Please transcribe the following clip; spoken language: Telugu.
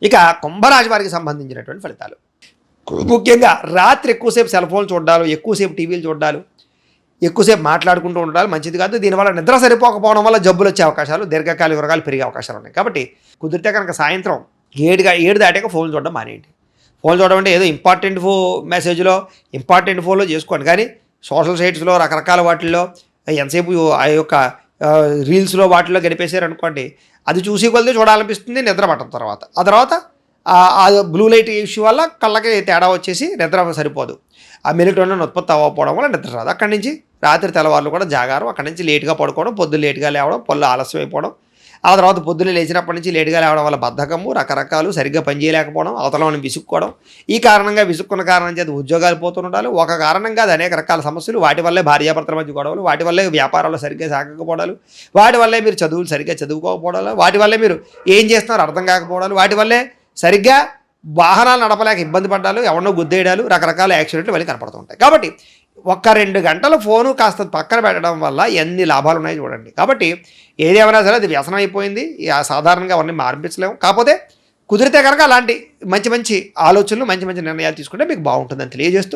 ఇక కుంభరాశి వారికి సంబంధించినటువంటి ఫలితాలు. ముఖ్యంగా రాత్రి ఎక్కువసేపు సెల్ ఫోన్ చూడాలు, ఎక్కువసేపు టీవీలు చూడాలు, ఎక్కువసేపు మాట్లాడుకుంటూ ఉండాలి మంచిది కాదు. దీనివల్ల నిద్ర సరిపోకపోవడం వల్ల జబ్బులు వచ్చే అవకాశాలు, దీర్ఘకాలిక రోగాలు పెరిగే అవకాశాలు ఉన్నాయి. కాబట్టి కుదిరితే కనుక సాయంత్రం 7 దాటాక ఫోన్ చూడడం మానేయండి. ఫోన్ చూడడం అంటే ఏదో ఇంపార్టెంట్ మెసేజ్లో ఇంపార్టెంట్ ఫోన్లో చేసుకోండి, కానీ సోషల్ సైట్స్లో రకరకాల వాటిల్లో ఎంతసేపు ఆ యొక్క రీల్స్లో వాటిల్లో గడిపేశారనుకోండి, అది చూసి కొలితే చూడాలనిపిస్తుంది, నిద్ర పట్టడం ఆ తర్వాత ఆ బ్లూ లైట్ ఇష్యూ వల్ల కళ్ళకి తేడా వచ్చేసి నిద్ర సరిపోదు. ఆ మెలటోనిన్ ఉత్పత్తి అవ్వకపోవడం వల్ల నిద్ర రాదు. అక్కడి నుంచి రాత్రి తెల్లవారులు కూడా జాగారం, అక్కడి నుంచి లేట్గా పడుకోవడం, పొద్దున్న లేట్గా లేవడం, పళ్ళు ఆలస్యం అయిపోవడం, ఆ తర్వాత పొద్దున్నే లేచినప్పటి నుంచి లేట్గా లేవడం వల్ల బద్ధకము, రకరకాలు, సరిగ్గా పనిచేయలేకపోవడం, అవతలని విసుక్కోవడం, ఈ కారణంగా విసుక్కున్న కారణం చేత ఉద్యోగాలు పోతుండాలి. ఒక కారణంగా అది అనేక రకాల సమస్యలు, వాటి వల్లే భార్యాభర్తల మధ్య గొడవలు, వాటి వల్లే వ్యాపారాలు సరిగ్గా సాగకపోవడాలు, వాటి వల్లే మీరు చదువులు సరిగ్గా చదువుకోకపోవడాలు, వాటి వల్లే మీరు ఏం చేస్తున్నారో అర్థం కాకపోవడాలు, వాటి వల్లే సరిగ్గా వాహనాలు నడపలేక ఇబ్బంది పడ్డాలు, ఎవరినో గుద్దేయడాలు, రకరకాల యాక్సిడెంట్లు మళ్ళీ కనపడుతూ ఉంటాయి. కాబట్టి 1-2 గంటల ఫోను కాస్త పక్కన పెట్టడం వల్ల ఎన్ని లాభాలు ఉన్నాయో చూడండి. కాబట్టి ఏదేమైనా సరే అది వ్యసనం అయిపోయింది, సాధారణంగా అవన్నీ మార్పించలేము. కాకపోతే కుదిరితే కనుక అలాంటి మంచి మంచి ఆలోచనలు, మంచి మంచి నిర్ణయాలు తీసుకుంటే మీకు బాగుంటుందని తెలియజేస్తూ